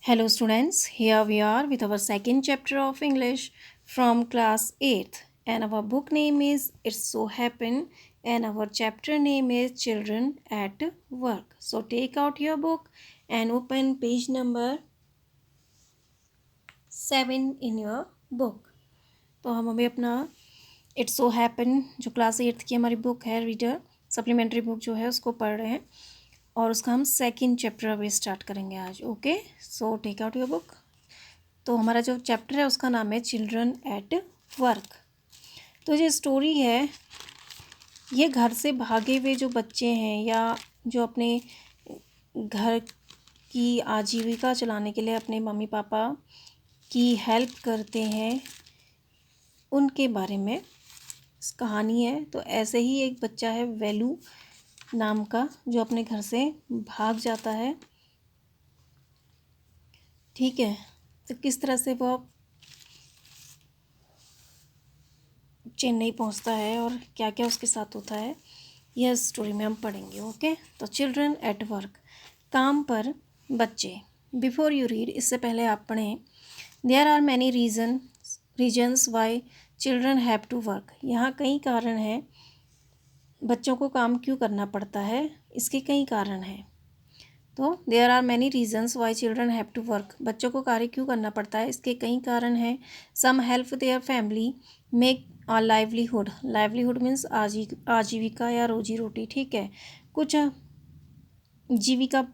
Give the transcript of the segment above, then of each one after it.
Hello students, here we are with our second chapter of English from class 8th and our book name is It's So Happen and our chapter name is Children at Work. So take out your book and open page number 7 in your book. तो हम अभी अपना It's So Happen जो class 8th की हमारी book है reader supplementary book जो है उसको पढ़ रहे हैं और उसका हम सेकंड चैप्टर अभी स्टार्ट करेंगे आज. Okay, so take out your book. तो हमारा जो चैप्टर है उसका नाम है चिल्ड्रन एट वर्क. तो ये स्टोरी है, ये घर से भागे हुए जो बच्चे हैं या जो अपने घर की आजीविका चलाने के लिए अपने मम्मी पापा की हेल्प करते हैं उनके बारे में कहानी है. तो ऐसे ही एक बच्चा है वेलू नाम का जो अपने घर से भाग जाता है. ठीक है, तो किस तरह से वो चेन्नई पहुंचता है और क्या क्या उसके साथ होता है यह स्टोरी में हम पढ़ेंगे. ओके, तो चिल्ड्रन एट वर्क, काम पर बच्चे. बिफोर यू रीड, इससे पहले आप पढ़ें. There are many reasons why children have to work. यहाँ कई कारण हैं बच्चों को काम क्यों करना पड़ता है, इसके कई कारण हैं. तो there are many reasons why children have to work, बच्चों को कार्य क्यों करना पड़ता है, इसके कई कारण हैं. Some help their family make a livelihood. Livelihood means आजीविका या रोजी रोटी. ठीक है, कुछ जीविका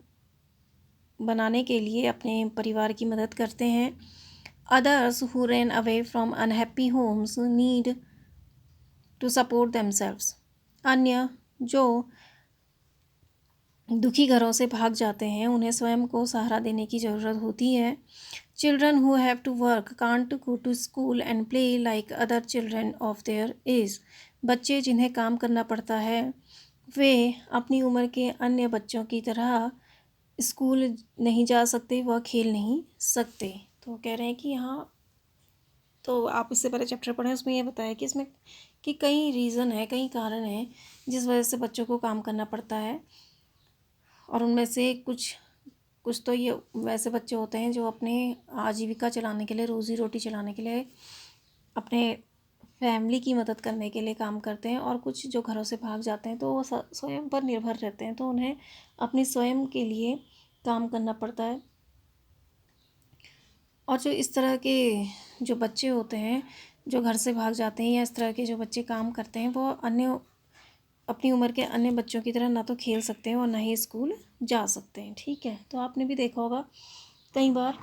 बनाने के लिए अपने परिवार की मदद करते हैं. Others who run away from unhappy homes need to support themselves. अन्य जो दुखी घरों से भाग जाते हैं उन्हें स्वयं को सहारा देने की ज़रूरत होती है. Children who have to work can't go to school and play like other children of their age. बच्चे जिन्हें काम करना पड़ता है वे अपनी उम्र के अन्य बच्चों की तरह स्कूल नहीं जा सकते, वह खेल नहीं सकते. तो कह रहे हैं कि यहाँ, तो आप इससे पहले चैप्टर पढ़ें, उसमें ये बताया कि इसमें कि कई रीज़न है, कई कारण हैं जिस वजह से बच्चों को काम करना पड़ता है. और उनमें से कुछ तो ये वैसे बच्चे होते हैं जो अपने आजीविका चलाने के लिए, रोज़ी रोटी चलाने के लिए, अपने फैमिली की मदद करने के लिए काम करते हैं. और कुछ जो घरों से भाग जाते हैं तो वो स्वयं पर निर्भर रहते हैं, तो उन्हें अपनी स्वयं के लिए काम करना पड़ता है. और जो इस तरह के जो बच्चे होते हैं जो घर से भाग जाते हैं या इस तरह के जो बच्चे काम करते हैं वो अन्य अपनी उम्र के अन्य बच्चों की तरह ना तो खेल सकते हैं और ना ही स्कूल जा सकते हैं. ठीक है, तो आपने भी देखा होगा कई बार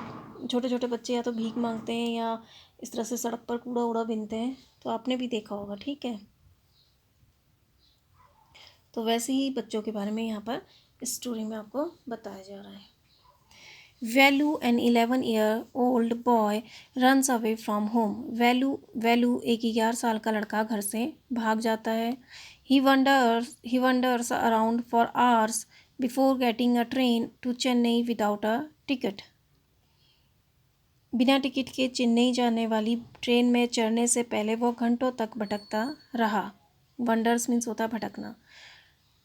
छोटे छोटे बच्चे या तो भीख मांगते हैं या इस तरह से सड़क पर कूड़ा उड़ा बीनते हैं, तो आपने भी देखा होगा. ठीक है, तो वैसे ही बच्चों के बारे में यहाँ पर इस स्टोरी में आपको बताया जा रहा है. Velu an 11-year-old boy runs away from home. Velu एक 11 साल का लड़का घर से भाग जाता है. He wanders around for hours before getting a train to Chennai without a ticket. बिना टिकट के चेन्नई जाने वाली ट्रेन में चढ़ने से पहले वो घंटों तक भटकता रहा. वंडर्स मीन्स होता भटकना.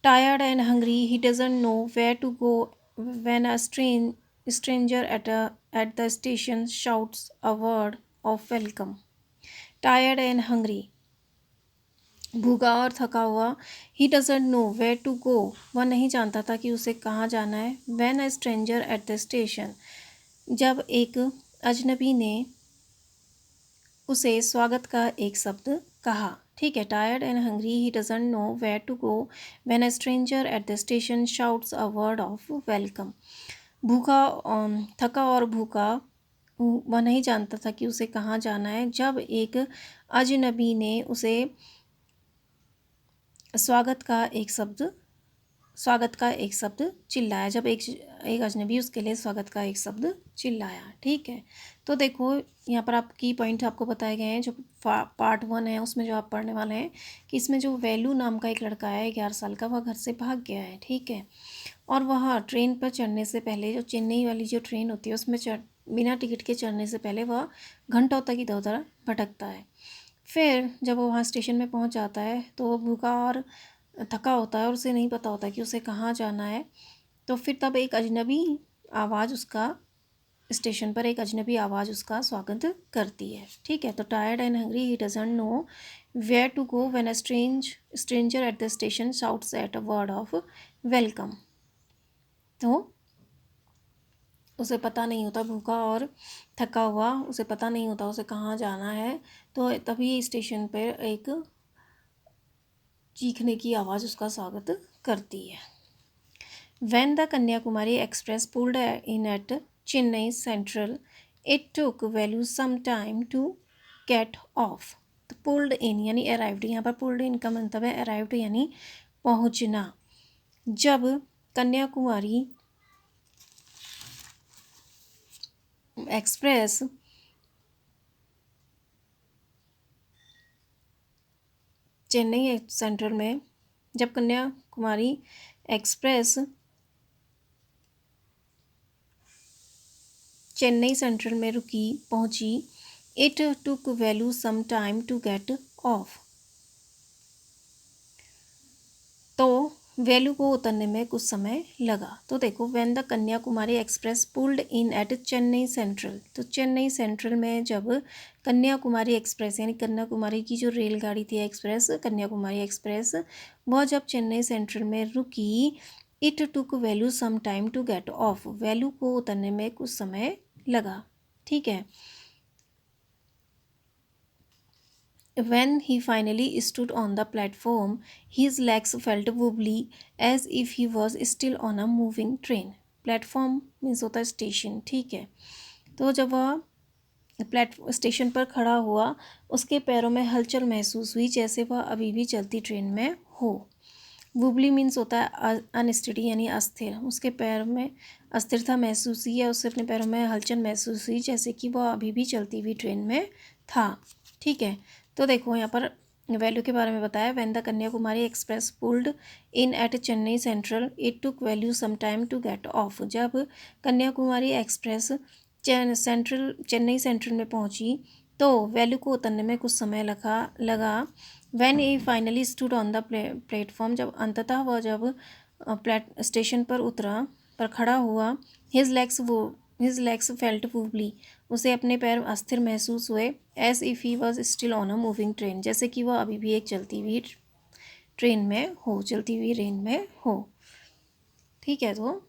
Tired and hungry, he doesn't know where to go when a stranger at the station shouts a word of welcome. Tired and hungry, भूखा और थका हुआ. He doesn't know where to go, वह नहीं जानता था कि उसे कहाँ जाना है. When a stranger at the station, जब एक अजनबी ने उसे स्वागत का एक शब्द कहा. ठीक है, tired and hungry, he doesn't know where to go when a stranger at the station shouts a word of welcome. भूखा, थका और भूखा, वह नहीं जानता था कि उसे कहाँ जाना है जब एक अजनबी ने उसे स्वागत का एक शब्द चिल्लाया. जब एक अजनबी उसके लिए स्वागत का एक शब्द चिल्लाया. ठीक है, तो देखो यहाँ पर आपकी पॉइंट आपको बताए गए हैं. जो पार्ट 1 है उसमें जो आप पढ़ने वाले हैं कि इसमें जो वैल्यू नाम का एक लड़का है 11 साल का, वह घर से भाग गया है. ठीक है, और वह ट्रेन पर चढ़ने से पहले, जो चेन्नई वाली जो ट्रेन होती है उसमें बिना टिकट के चढ़ने से पहले वह घंटों तक इधर उधर भटकता है. फिर जब वो वहाँ स्टेशन में पहुँच जाता है तो वो भूखा और थका होता है और उसे नहीं पता होता कि उसे कहाँ जाना है. तो फिर तब एक अजनबी आवाज़ उसका स्टेशन पर एक अजनबी आवाज़ उसका स्वागत करती है। ठीक है, तो tired and hungry he doesn't know where to go when a stranger at the station shouts at a word of welcome. तो उसे पता नहीं होता, भूखा और थका हुआ, उसे पता नहीं होता उसे कहाँ जाना है। तो तभी स्टेशन पर एक चीखने की आवाज़ उसका स्वागत करती है। When the Kanyakumari Express pulled in at Chennai Central, it took Velu some time to get off. तो पुल्ड इन यानी अराइव्ड, यहाँ पर पुल्ड इन का मतलब है अराइव्ड यानी पहुँचना। जब कन्याकुमारी एक्सप्रेस चेन्नई सेंट्रल में, जब कन्याकुमारी एक्सप्रेस चेन्नई सेंट्रल में पहुंची, it took Velu some time to get off. तो वैल्यू को उतरने में कुछ समय लगा। तो देखो, when the Kanyakumari Express pulled in at Chennai Central, तो चेन्नई सेंट्रल में जब कन्याकुमारी एक्सप्रेस यानी कन्याकुमारी की जो रेलगाड़ी थी एक्सप्रेस, कन्याकुमारी एक्सप्रेस, वह जब चेन्नई सेंट्रल में रुकी, it took Velu some time to get off, Velu को उतरने में कुछ समय लगा। ठीक है। When he finally stood on the platform, his legs felt wobbly as if he was still on a moving train. Platform means होता है स्टेशन। ठीक है, तो जब वह स्टेशन पर खड़ा हुआ, उसके पैरों में हलचल महसूस हुई जैसे वह अभी भी चलती ट्रेन में हो। वुबली मीन्स होता है अनस्टेडी यानी अस्थिर। उसके पैर में अस्थिरता महसूस हुई या उससे अपने पैरों में हलचल महसूस हुई जैसे कि वह अभी भी चलती हुई ट्रेन में था। ठीक है, तो देखो यहाँ पर वैल्यू के बारे में बताया। When the Kanyakumari Express pulled in at Chennai Central, it took Velu some time to get off. जब कन्याकुमारी एक्सप्रेस चेन्नई सेंट्रल में पहुंची, तो वैल्यू को उतरने में कुछ समय लगा। When he finally stood on the platform, जब अंततः वह जब स्टेशन पर खड़ा हुआ, हिज लेग्स फेल्ट वूबली, उसे अपने पैर अस्थिर महसूस हुए। As if he was still on a moving train, जैसे कि वह अभी भी एक चलती हुई ट्रेन में हो, चलती हुई रेल में हो। ठीक है, तो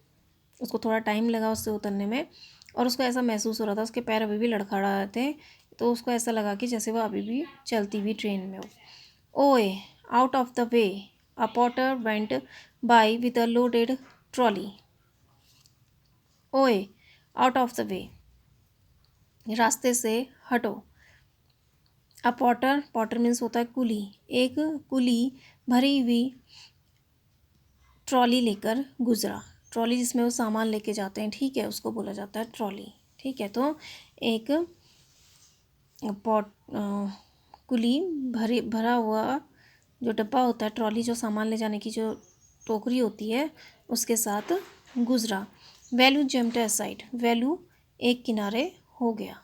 उसको थोड़ा टाइम लगा उससे उतरने में, और उसको ऐसा महसूस हो रहा था उसके पैर अभी भी लड़खड़ा रहे थे, तो उसको ऐसा लगा कि जैसे वह अभी भी चलती हुई ट्रेन में हो। ओए out of the way, a porter went by with a loaded trolley. ओए आउट ऑफ द वे, रास्ते से हटो। अ पॉटर मीन्स होता है कुली, एक कुली भरी हुई ट्रॉली लेकर गुजरा। ट्रॉली जिसमें वो सामान लेके जाते हैं, ठीक है, उसको बोला जाता है ट्रॉली। ठीक है, तो एक कुली भरा हुआ जो डब्बा होता है, ट्रॉली जो सामान ले जाने की जो टोकरी होती है, उसके साथ गुजरा। वैल्यू जम्प्ड असाइड, वैल्यू एक किनारे हो गया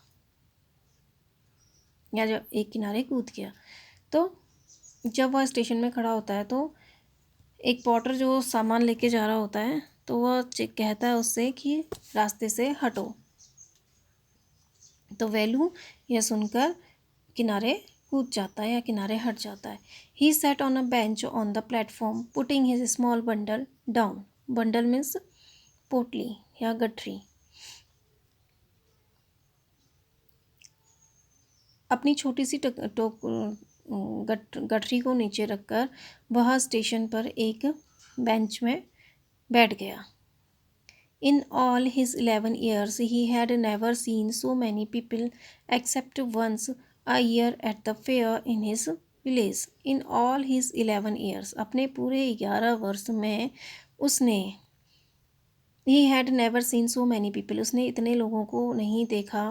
या जब एक किनारे कूद गया। तो जब वह स्टेशन में खड़ा होता है, तो एक पॉटर जो सामान लेके जा रहा होता है, तो वह कहता है उससे कि रास्ते से हटो। तो वैल्यू यह सुनकर किनारे कूद जाता है या किनारे हट जाता है। He sat on a bench on the platform putting his small bundle down. Bundle means पोटली या गठरी। अपनी छोटी सी गठरी को नीचे रखकर वह स्टेशन पर एक बेंच में बैठ गया। In all his 11 years, he had never seen so many people except once a year at the fair in his village. In all his 11 years, अपने पूरे 11 वर्ष में उसने he had never seen so many people, उसने इतने लोगों को नहीं देखा,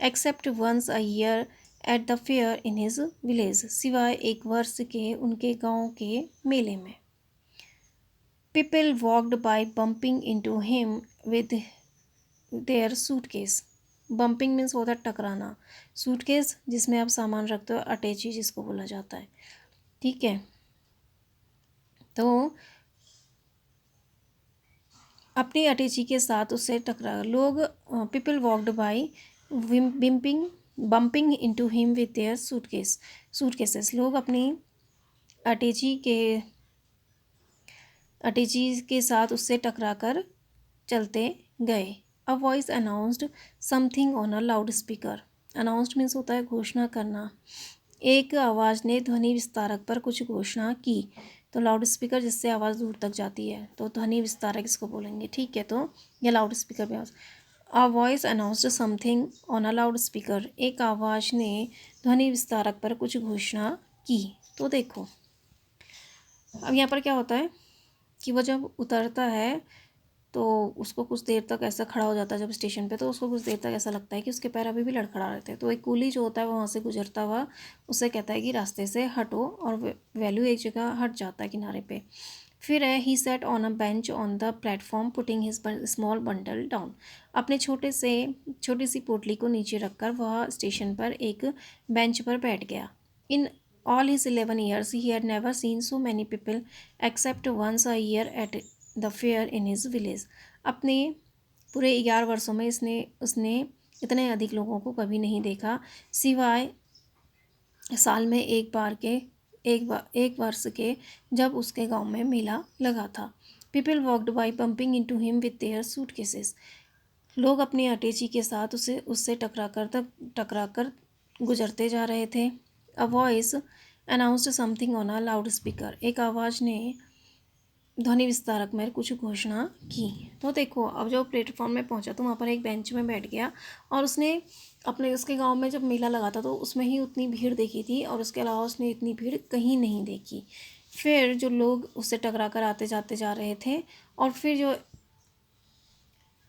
except once a year at the fair in his village, सिवाय एक वर्ष के उनके गांव के मेले में। People walked by bumping into him with their suitcase. Bumping means होता है टकराना। सूटकेस जिसमें आप सामान रखते हो, अटैची जिसको बोला जाता है। ठीक है, तो अपनी अटैची के साथ उससे टकरा लोग people walked by bumping into him with their suitcases. लोग अपनी अटैची के साथ उससे टकरा कर चलते गए। A voice announced something on a loud speaker. Announced means होता है घोषणा करना। एक आवाज़ ने ध्वनि विस्तारक पर कुछ घोषणा की। तो लाउड स्पीकर जिससे आवाज़ दूर तक जाती है तो ध्वनि विस्तारक इसको बोलेंगे, ठीक है। तो यह लाउड स्पीकर भी आवाज़। A voice announced something on a loud speaker. एक आवाज़ ने ध्वनि विस्तारक पर कुछ घोषणा की। तो देखो अब यहाँ पर क्या होता है कि वो जब उतरता है तो उसको कुछ देर तक ऐसा खड़ा हो जाता है जब स्टेशन पे, तो उसको कुछ देर तक ऐसा लगता है कि उसके पैर अभी भी लड़खड़ा रहे थे। तो एक कूली जो होता है वो वहाँ से गुजरता हुआ उससे कहता है कि रास्ते से हटो, और वैल्यू एक जगह हट जाता है किनारे पे। फिर है he sat on a bench on the platform putting his small bundle down. अपने छोटी सी पोटली को नीचे रखकर वह स्टेशन पर एक बेंच पर बैठ गया। इन all his 11 years he had never seen so many people except once a year at the fair in his village। अपने पूरे 11 वर्षों में उसने इतने अधिक लोगों को कभी नहीं देखा सिवाय साल में एक वर्ष के जब उसके गांव में मेला लगा था। People walked by bumping into him with their suitcases. लोग अपनी अटैची के साथ उससे टकरा कर गुजरते जा रहे थे। A voice announced something on a loud speaker. एक आवाज़ ने ध्वनि विस्तारक में कुछ घोषणा की। तो देखो अब जब प्लेटफॉर्म में पहुंचा तो वहाँ पर एक बेंच में बैठ गया और उसके गांव में जब मेला लगा था तो उसमें ही उतनी भीड़ देखी थी और उसके अलावा उसने इतनी भीड़ कहीं नहीं देखी। फिर जो लोग उससे टकरा कर आते जाते जा रहे थे और फिर जो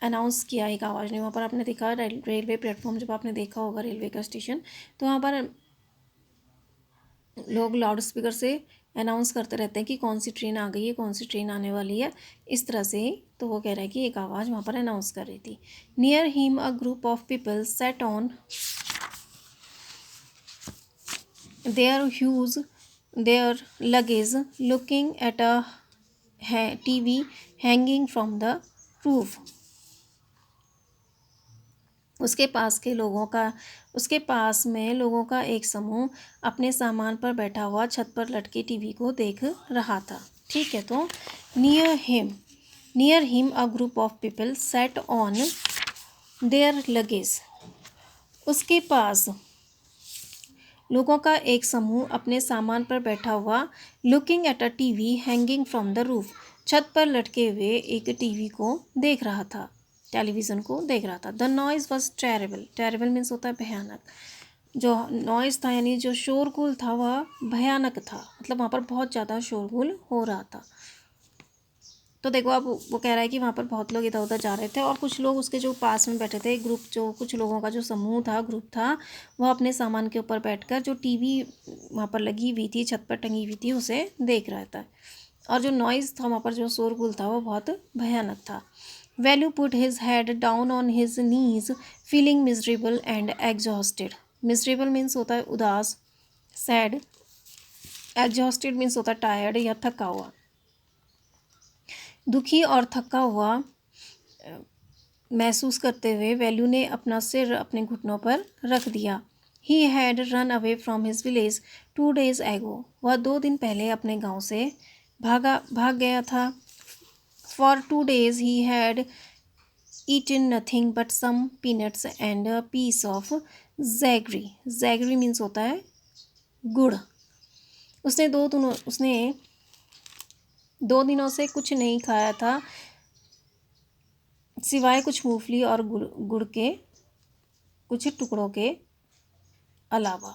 अनाउंस किया एक आवाज़ ने, वहाँ पर आपने देखा रेलवे प्लेटफॉर्म, जब आपने देखा होगा रेलवे का स्टेशन, तो वहाँ पर लोग लाउड स्पीकर से अनाउंस करते रहते हैं कि कौन सी ट्रेन आ गई है, कौन सी ट्रेन आने वाली है, इस तरह से। तो वो कह रहा है कि एक आवाज़ वहाँ पर अनाउंस कर रही थी। Near him a group of people set on their luggage looking at a TV hanging from the roof. उसके पास में लोगों का एक समूह अपने सामान पर बैठा हुआ छत पर लटके टीवी को देख रहा था, ठीक है। तो near him a group of people set on their luggage. उसके पास लोगों का एक समूह अपने सामान पर बैठा हुआ looking at a TV hanging from the roof, छत पर लटके हुए एक टीवी को देख रहा था, टेलीविज़न को देख रहा था। The noise was terrible. Terrible means होता है भयानक। जो नॉइज़ था यानी जो शोरगुल था वह भयानक था, मतलब वहाँ पर बहुत ज़्यादा शोरगुल हो रहा था। तो देखो अब वो कह रहा है कि वहाँ पर बहुत लोग इधर उधर जा रहे थे और कुछ लोग उसके जो पास में बैठे थे, कुछ लोगों का जो समूह था, ग्रुप था, वह अपने सामान के ऊपर बैठकर जो टीवी वहाँ पर लगी हुई थी, छत पर टंगी हुई थी, उसे देख रहा था। और जो नॉइज़ था वहाँ पर, जो शोरगुल था, वो बहुत भयानक था। Value put his head down on his knees feeling miserable and exhausted. Miserable means होता है उदास, सैड। एग्जॉस्टेड मीन्स होता है टायर्ड या थका हुआ। दुखी और थका हुआ महसूस करते हुए वैल्यू ने अपना सिर अपने घुटनों पर रख दिया। He had run away from his village 2 days ago। वह 2 दिन पहले अपने गांव से भाग गया था। For 2 days he had eaten nothing but some peanuts and a piece of jaggery. Jaggery means होता है गुड़। उसने 2 दिनों से कुछ नहीं खाया था सिवाय कुछ मूंगफली और गुड़ के कुछ टुकड़ों के अलावा,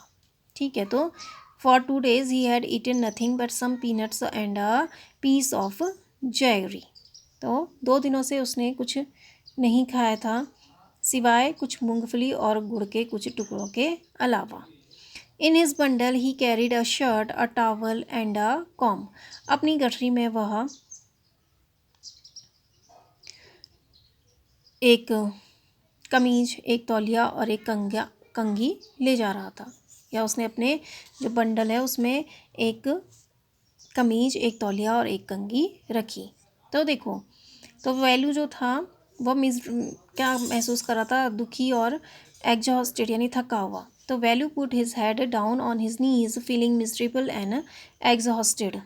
ठीक है। तो for 2 days he had eaten nothing but some peanuts and a piece of jaggery. तो 2 दिनों से उसने कुछ नहीं खाया था सिवाय कुछ मूंगफली और गुड़ के कुछ टुकड़ों के अलावा। In his bundle he carried a shirt, a towel and a com. अपनी गठरी में वह एक कमीज, एक तौलिया और एक कंघी ले जा रहा था, या उसने अपने जो बंडल है उसमें एक कमीज, एक तौलिया और एक कंघी रखी। तो देखो, तो वैल्यू जो था वो क्या महसूस कर रहा था, दुखी और एग्जॉस्टेड यानी थका हुआ। तो value put his head down on his knees feeling miserable and exhausted.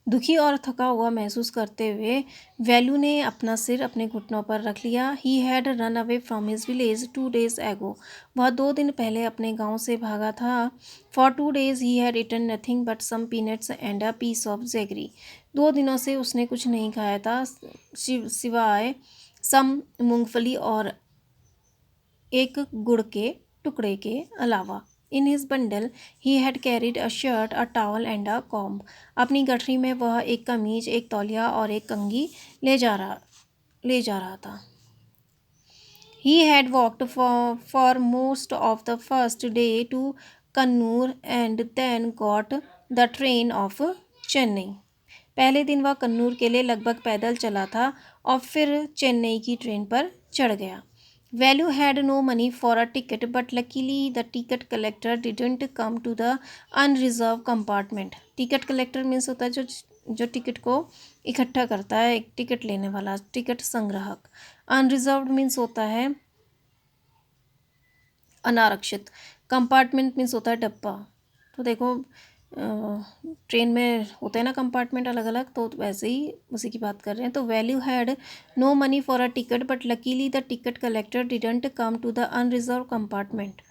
दुखी और थका हुआ महसूस करते हुए वैल्यू ने अपना सिर अपने घुटनों पर रख लिया। He had run away from his village 2 days एगो। वह 2 दिन पहले अपने गांव से भागा था। For 2 days he had eaten nothing but some peanuts and a piece of jaggery. 2 दिनों से उसने कुछ नहीं खाया था सिवाय सम मूंगफली और एक गुड़ के टुकड़े के अलावा। In his bundle he had carried a shirt, a towel and a comb. अपनी गठरी में वह एक कमीज, एक तौलिया और एक कंघी ले जा रहा था। He had walked for most of the first day to Kannur and then got the train of Chennai. पहले दिन वह कन्नूर के लिए लगभग पैदल चला था और फिर चेन्नई की ट्रेन पर चढ़ गया। Velu had no money for a ticket but luckily the ticket collector didn't come to the unreserved compartment. Ticket collector means होता है जो टिकट को इकट्ठा करता है, एक टिकट लेने वाला, टिकट संग्राहक। अनरिजर्व्ड मीन्स होता है अनारक्षित। कंपार्टमेंट मीन्स होता है डब्बा। तो देखो ट्रेन में होते हैं ना कंपार्टमेंट अलग अलग, तो वैसे ही उसी की बात कर रहे हैं। तो Velu had no money for a ticket but luckily the ticket collector didn't come to the unreserved compartment.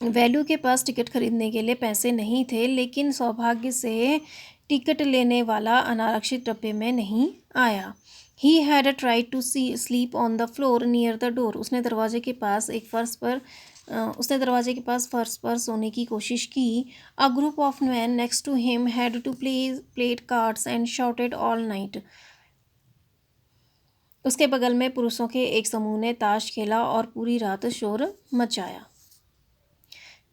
Velu के पास टिकट खरीदने के लिए पैसे नहीं थे, लेकिन सौभाग्य से टिकट लेने वाला अनारक्षित डब्बे में नहीं आया। He had tried to sleep on the floor near the door. उसने दरवाजे के पास फर्श पर सोने की कोशिश की। A group of man next to him had to played cards and shouted all night. उसके बगल में पुरुषों के एक समूह ने ताश खेला और पूरी रात शोर मचाया।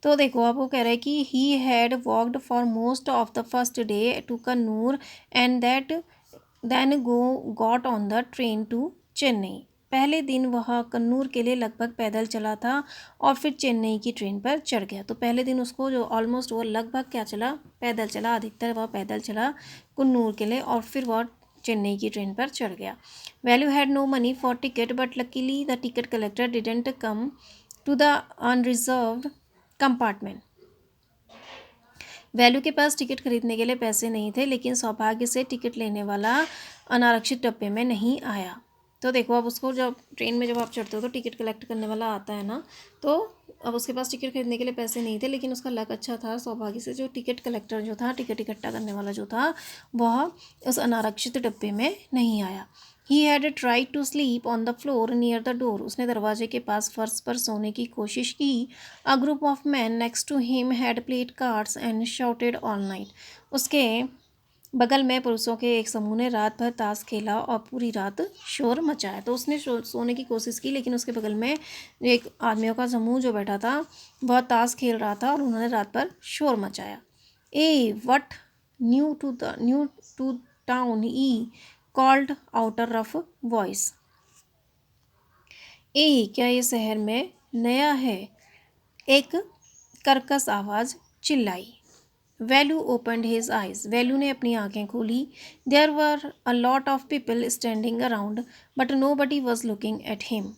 तो देखो अब वो कह रहा है कि he had walked for most of the first day to Kannur and that then got on the train to Chennai. पहले दिन वह कन्नूर के लिए लगभग पैदल चला था और फिर चेन्नई की ट्रेन पर चढ़ गया। तो पहले दिन उसको जो ऑलमोस्ट वो लगभग क्या चला, पैदल चला, अधिकतर वह पैदल चला कन्नूर के लिए और फिर वह चेन्नई की ट्रेन पर चढ़ गया। Velu had no money for ticket but luckily the ticket collector didn't come to the unreserved compartment. Velu के पास टिकट खरीदने के लिए पैसे नहीं थे, लेकिन सौभाग्य से टिकट लेने वाला अनारक्षित डब्बे में नहीं आया। तो देखो अब उसको जब ट्रेन में जब आप चढ़ते हो तो टिकट कलेक्ट करने वाला आता है ना, तो अब उसके पास टिकट खरीदने के लिए पैसे नहीं थे, लेकिन उसका लक अच्छा था, सौभाग्य से जो टिकट कलेक्टर जो था, टिकट इकट्ठा करने वाला जो था, वह उस अनारक्षित डब्बे में नहीं आया। He had tried to sleep on the floor near the door. उसने दरवाजे के पास फर्श पर सोने की कोशिश की। A group of man next to him had played cards and shouted all night. उसके बगल में पुरुषों के एक समूह ने रात भर ताश खेला और पूरी रात शोर मचाया। तो उसने सोने की कोशिश की, लेकिन उसके बगल में एक आदमियों का समूह जो बैठा था वह ताश खेल रहा था और उन्होंने रात भर शोर मचाया। What new to town eh called out a rough voice. क्या ये शहर में नया है, एक कर्कश आवाज़ चिल्लाई। Velu opened his eyes. Velu ने अपनी आंखें खोली। There were a lot of people standing around but nobody was looking at him.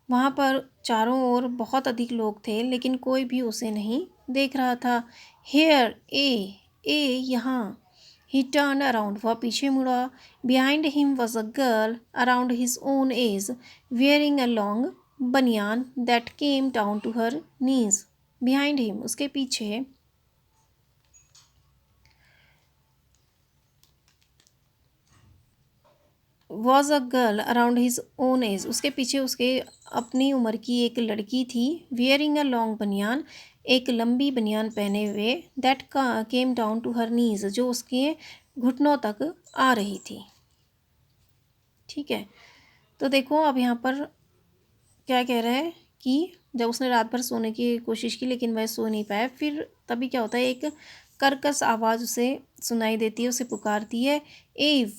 वहाँ पर चारों ओर बहुत अधिक लोग थे, लेकिन कोई भी उसे नहीं देख रहा था। हेयर ए यहाँ। He turn around. वह पीछे मुड़ा। Behind him was a girl around his own age wearing a long banian that came down to her knees. Behind him उसके पीछे was a girl around his own age. उसके पीछे उसके अपनी उम्र की एक लड़की थी। वियरिंग अ लॉन्ग बनियान, एक लंबी बनियान पहने हुए। That came down to her knees, जो उसके घुटनों तक आ रही थी। ठीक है, तो देखो अब यहाँ पर क्या कह रहा है कि जब उसने रात भर सोने की कोशिश की लेकिन वह सो नहीं पाया, फिर तभी क्या होता है, एक कर्कश आवाज़ उसे सुनाई देती है, उसे पुकारती है।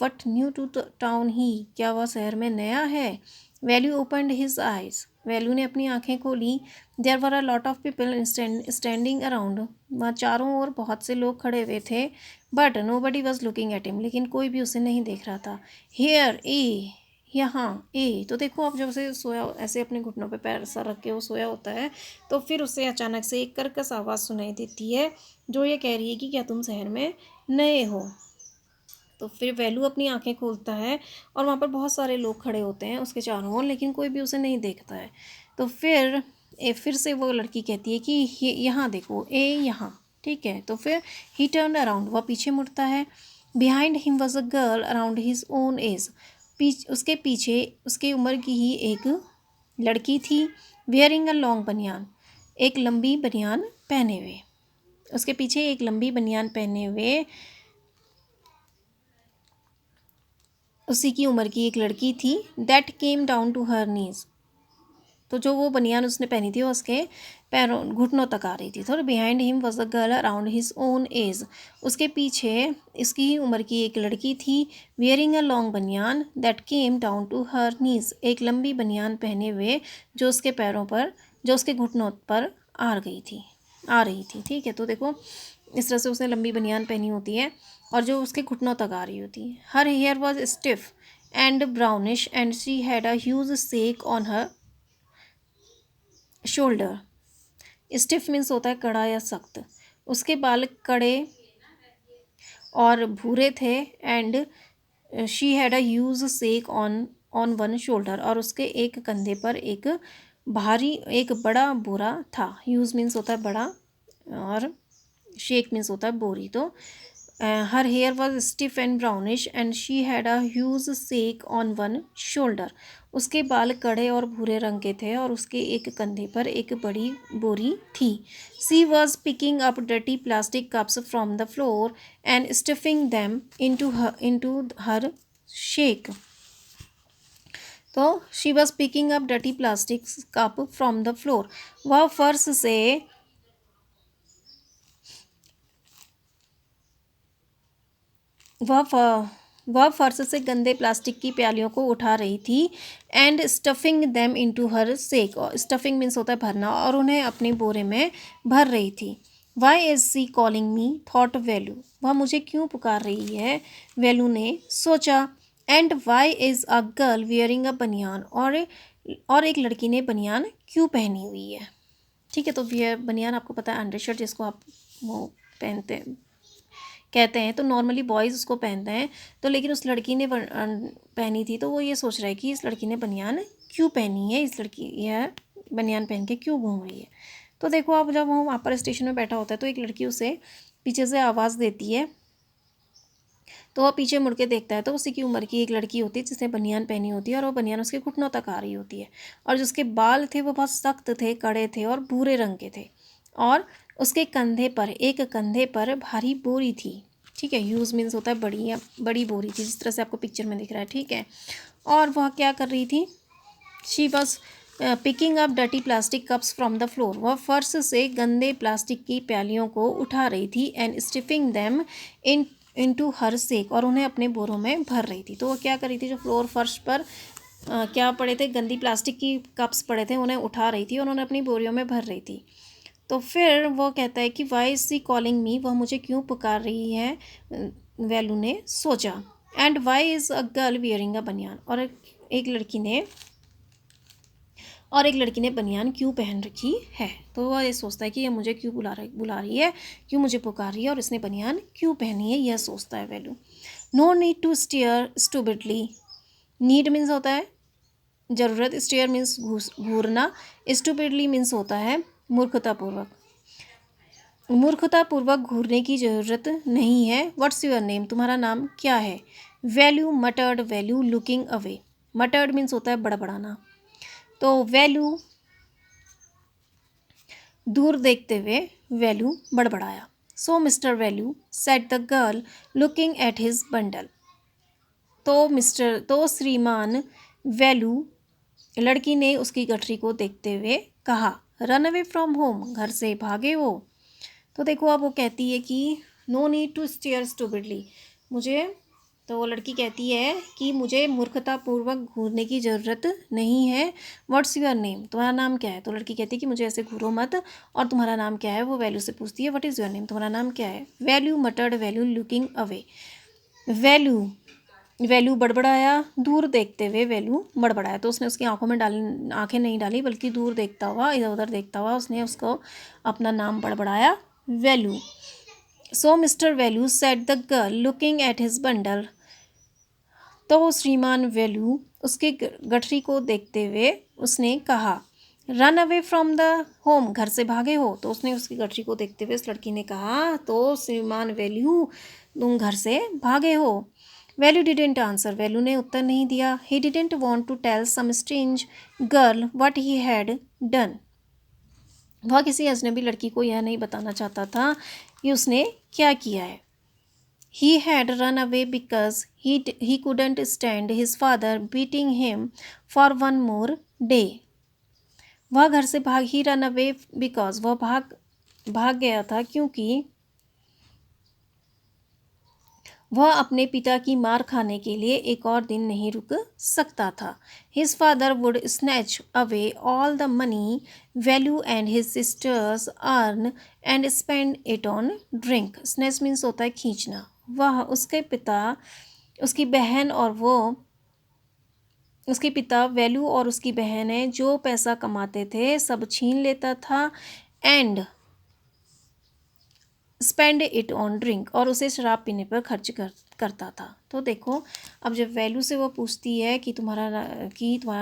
What new to town eh. क्या वह शहर में नया है। Velu opened his eyes. Velu ने अपनी आंखें खोली। There were a lot of people standing around, वहाँ चारों ओर बहुत से लोग खड़े हुए थे, but nobody was looking at him, लेकिन कोई भी उसे नहीं देख रहा था। हेयर ए, यहाँ ए, तो देखो अब जब उसे सोया ऐसे अपने घुटनों पे पैर सर रख के वो सोया होता है, तो फिर उसे अचानक से एक कर्कश आवाज़ सुनाई देती है जो ये कह रही है कि क्या तुम शहर में नए हो। तो फिर वेलू अपनी आंखें खोलता है और वहाँ पर बहुत सारे लोग खड़े होते हैं उसके चारों ओर, लेकिन कोई भी उसे नहीं देखता है। तो फिर से वो लड़की कहती है कि यहाँ देखो ए, यहाँ, ठीक है। तो फिर ही टर्न अराउंड, वह पीछे मुड़ता है। Behind him was a girl around his own age, उसके पीछे उसके उम्र की ही एक लड़की थी। वेयरिंग अ लॉन्ग बनियान, एक लंबी बनियान पहने हुए, उसके पीछे एक लंबी बनियान पहने हुए उसी की उम्र की एक लड़की थी। That came down to her knees, तो जो वो बनियान उसने पहनी थी वो उसके पैरों घुटनों तक आ रही थी। तो behind him was a girl around his own age, उसके पीछे इसकी ही उम्र की एक लड़की थी। Wearing a long banian that came down to her knees, एक लंबी बनियान पहने हुए जो उसके पैरों पर, जो उसके घुटनों पर आ रही थी, ठीक है। तो देखो इस तरह से उसने लंबी बनियान पहनी होती है और जो उसके घुटनों तक आ रही होती है। Her hair was stiff and brownish and she had a huge sack on her shoulder. Stiff means होता है कड़ा या सख्त, उसके बाल कड़े और भूरे थे। And she had a huge sack on on one shoulder, और उसके एक कंधे पर एक बड़ा बोरा था। ह्यूज मीन्स होता है बड़ा और शेक मीन्स होता है बोरी। तो her hair was stiff and brownish and she had a huge sack on one shoulder, उसके बाल कड़े और भूरे रंग के थे और उसके एक कंधे पर एक बड़ी बोरी थी। She was picking up dirty plastic cups from the floor and stuffing them into her sack. तो she was picking up dirty plastic cup from the floor, वह फर्श से वह फर्श से गंदे प्लास्टिक की प्यालियों को उठा रही थी। And stuffing them into her sack, stuffing means होता है भरना, और उन्हें अपने बोरे में भर रही थी। Why is she calling me thought Velu, वह मुझे क्यों पुकार रही है, वैल्यू ने सोचा। And why is a girl wearing a baniyan, और एक लड़की ने बनियान क्यों पहनी हुई है, ठीक है। तो वियर बनियान आपको पता है अंडर शर्ट जिसको आप वो पहनते हैं कहते हैं, तो नॉर्मली बॉयज़ उसको पहनते हैं। तो लेकिन उस लड़की ने पहनी थी, तो वो ये सोच रहा है कि इस लड़की ने बनियान क्यों पहनी है, इस लड़की यह बनियान पहन के क्यों घूम रही है। तो देखो अब जब वो वहाँ पर स्टेशन में बैठा होता है तो एक लड़की उसे पीछे से आवाज़ देती है, तो वह पीछे मुड़ के देखता है तो उसी की उम्र की एक लड़की होती है जिसने बनियान पहनी होती है, और वो बनियान उसके घुटनों तक आ रही होती है, और जो उसके बाल थे वो बहुत सख्त थे, कड़े थे और भूरे रंग के थे, और उसके एक कंधे पर भारी बोरी थी, ठीक है। यूज मीन्स होता है बड़ी या बड़ी बोरी थी, जिस तरह से आपको पिक्चर में दिख रहा है, ठीक है। और वह क्या कर रही थी, she was picking up dirty plastic cups from the floor, वह फर्श से गंदे प्लास्टिक की प्यालियों को उठा रही थी। एंड स्टिफिंग दैम इनटू हर सेक, और उन्हें अपने बोरों में भर रही थी। तो वो क्या कर रही थी, जो फ्लोर फर्श पर क्या पड़े थे, गंदी प्लास्टिक की कप्स पड़े थे, उन्हें उठा रही थी और उन्हें अपनी बोरियों में भर रही थी। तो फिर वो कहता है कि why is she calling me, वह मुझे क्यों पुकार रही है, वैल्यू ने सोचा। And why is a girl wearing a baniyan, और एक लड़की ने बनियान क्यों पहन रखी है। तो वह ये सोचता है कि ये मुझे क्यों बुला रही है, क्यों मुझे पुकार रही है, और इसने बनियान क्यों पहनी है, यह सोचता है Velu. No need to stare stupidly, need means होता है ज़रूरत, स्टेयर मीन्स घूरना, स्टूपिडली मीन्स होता है मूर्खतापूर्वक घूरने की ज़रूरत नहीं है। व्हाट्स योर नेम, तुम्हारा नाम क्या है। Velu muttered, Velu looking away, muttered means होता है बड़बड़ाना, तो वैल्यू दूर देखते हुए वैल्यू बड़बड़ाया। So mister Velu said the girl looking at his bundle, तो श्रीमान वैल्यू, लड़की ने उसकी गठरी को देखते हुए कहा। रन अवे फ्रॉम होम, घर से भागे वो। तो देखो अब वो कहती है कि no need to stare stupidly, मुझे तो वो लड़की कहती है कि मुझे मूर्खतापूर्वक घूरने की ज़रूरत नहीं है। व्हाट्स योर नेम, तुम्हारा नाम क्या है। तो लड़की कहती है कि मुझे ऐसे घूरो मत, और तुम्हारा नाम क्या है। वो वैल्यू से पूछती है व्हाट इज़ योर नेम, तुम्हारा नाम क्या है। Velu muttered Velu looking away. Velu Velu बड़बड़ाया, दूर देखते हुए वैल्यू बड़बड़ाया। तो उसने उसकी आंखों में आंखें नहीं डाली, बल्कि दूर देखता हुआ, इधर उधर देखता हुआ उसने उसको अपना नाम बड़बड़ाया, Velu. So mister Velu said the girl looking at his bundle. तो श्रीमान वैल्यू उसके गठरी को देखते हुए उसने कहा, run away from the home, घर से भागे हो। तो उसने उसकी गठरी को देखते हुए उस लड़की ने कहा, तो श्रीमान वैल्यू तुम घर से भागे हो। वैल्यू डिडेंट आंसर, वैल्यू ने उत्तर नहीं दिया। He didn't want to tell some strange girl what he had done. वह किसी अजनबी लड़की को यह नहीं बताना चाहता था कि उसने क्या किया है। He had run away because he couldn't stand his father beating him for one more day. वह घर से भाग ही रन अवे बिकॉज वह भाग गया था क्योंकि वह अपने पिता की मार खाने के लिए एक और दिन नहीं रुक सकता था। His father would snatch away all the money Value and his sisters earn and spend it on drink. Snatch means होता है खींचना। वह उसकी बहन और वो उसके पिता वैल्यू और उसकी बहनें जो पैसा कमाते थे सब छीन लेता था, and spend it on drink, और उसे शराब पीने पर खर्च करता था। तो देखो, अब जब वैल्यू से वो पूछती है कि तुम्हारा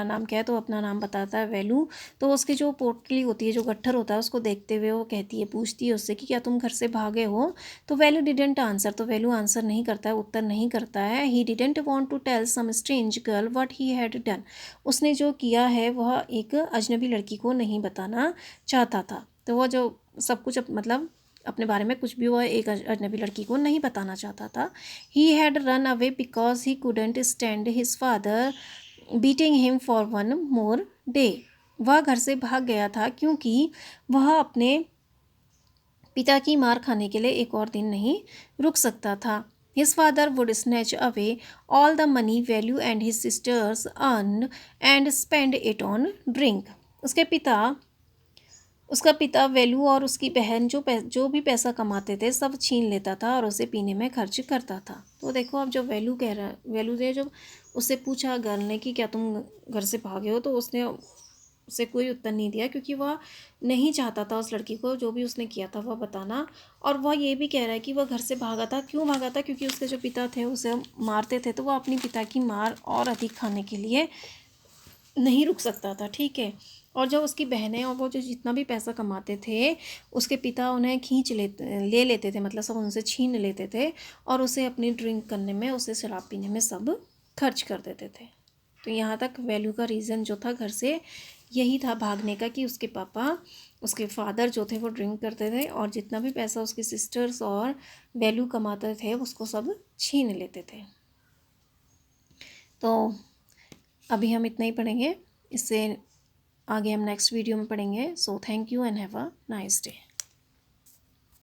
नाम क्या है, तो अपना नाम बताता है वैल्यू। तो उसकी जो पोटली होती है, जो गट्ठर होता है, उसको देखते हुए वो पूछती है उससे कि क्या तुम घर से भागे हो। तो वैल्यू डिडेंट आंसर, तो वैल्यू आंसर नहीं करता है, उत्तर नहीं करता है। He didn't want to tell some strange girl what he had done. उसने जो किया है वह एक अजनबी लड़की को नहीं बताना चाहता था। तो वह जो सब कुछ मतलब अपने बारे में कुछ भी वह एक अजनबी लड़की को नहीं बताना चाहता था। He had run away because he couldn't stand his father beating him for one more day. वह घर से भाग गया था क्योंकि वह अपने पिता की मार खाने के लिए एक और दिन नहीं रुक सकता था। His father would snatch away all the money Value and his sisters earned and spend it on drink. उसका पिता वैल्यू और उसकी बहन जो भी पैसा कमाते थे सब छीन लेता था और उसे पीने में खर्च करता था। तो देखो, अब जो वैल्यू ने जब उससे पूछा गर्ल ने कि क्या तुम घर से भागे हो, तो उसने उसे कोई उत्तर नहीं दिया, क्योंकि वह नहीं चाहता था उस लड़की को जो भी उसने किया था वह बताना। और वह ये भी कह रहा है कि वह घर से भागा था, क्यों भागा था, क्योंकि उसके जो पिता थे उसे मारते थे, तो वह अपनी पिता की मार और अधिक खाने के लिए नहीं रुक सकता था। ठीक है। और जो उसकी बहनें और वो जो जितना भी पैसा कमाते थे उसके पिता उन्हें ले लेते थे, मतलब सब उनसे छीन लेते थे और उसे अपनी ड्रिंक करने में, उसे शराब पीने में सब खर्च कर देते थे। तो यहाँ तक वैल्यू का रीज़न जो था घर से यही था भागने का, कि उसके फादर जो थे वो ड्रिंक करते थे और जितना भी पैसा उसकी सिस्टर्स और वैल्यू कमाते थे उसको सब छीन लेते थे। तो अभी हम इतना ही पढ़ेंगे, इससे आगे हम नेक्स्ट वीडियो में पढ़ेंगे। So thank you and have a nice day.